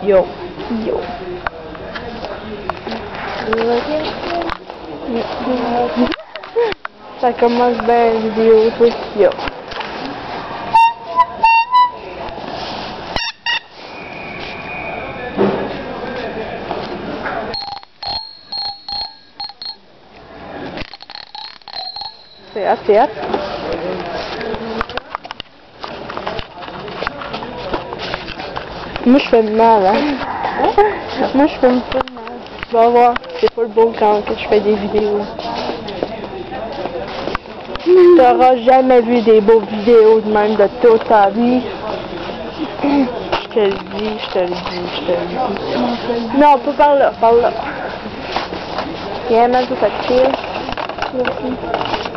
Yo. Yo. Ça commence bien la vidéo, toi. Yo. C'est hot, c'est hot. Moi je fais mal, hein. Moi je fais un peu mal. Tu vas voir, c'est pas le beau quand que je fais des vidéos. T'auras jamais vu des beaux vidéos de même de toute ta vie. Je te le dis, je te le dis, je te le dis. Non, pas par là, par là. Viens, même tout fatigué.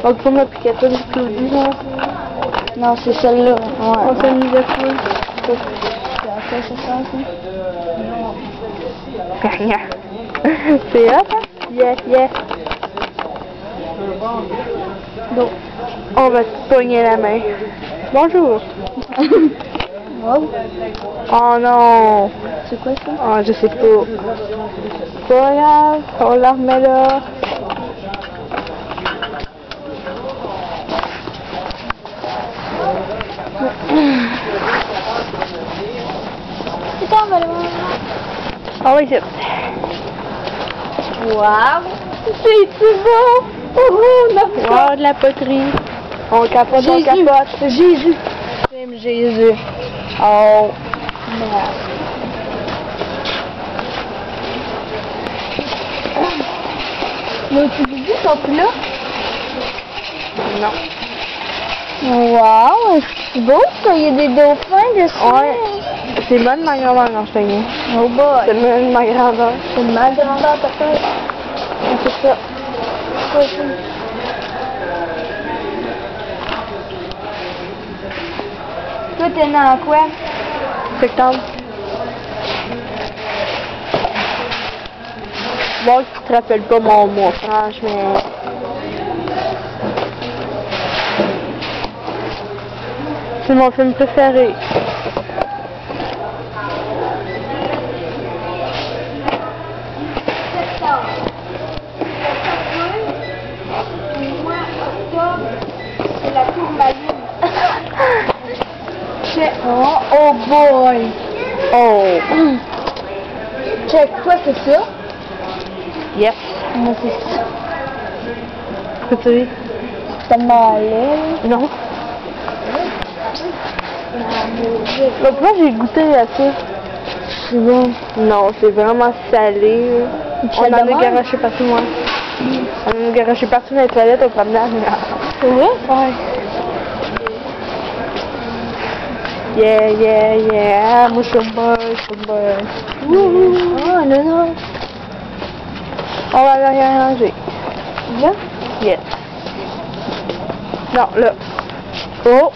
On peut me piquer tout le Claudie, là. Non, c'est celle-là. Ouais. On s'est mis à quoi? C'est hot, hein? Yeah, yeah. Donc, on va te pogner la main. Bonjour. Wow. Oh non. C'est quoi ça? Oh, je sais pas. Pas grave, on la remet là. Putain, on va le voir. Ah oui, c'est... Wow. C'est beau. Oh, wow, de la poterie. On capote, Jésus. on capote. Jésus. J'aime Jésus. Oh. Merde. L'autre Jésus, sont plus là? Non. Wow, c'est beau ça, il y a des dauphins dessus. Ouais. C'est même ma grandeur quand je peignais. Oh boy. C'est même ma grandeur. C'est ma grandeur peut-être. C'est ça. Quoi ça? Toi, t'es né en quoi? Septembre. Bon, tu te rappelles pas mon mois, franchement. C'est mon film préféré. Septembre. Mois octobre, c'est la tourmaline. Check. Oh boy. Oh. Check, toi c'est ça? Yes. Moi c'est ça. Peux-tu dire? C'est malin. Non. Donc moi j'ai goûté à ça. C'est bon. Non, c'est vraiment salé. Tu On fais de en a même? garoché partout, moi. On en a garoché partout dans les toilettes au promenade. C'est vrai? Ouais. Yeah, yeah, yeah. Moi je suis boy, je suis boy. Wouhou. Oh non, non. On va aller ranger. Là? Yes. Non, là. Oh.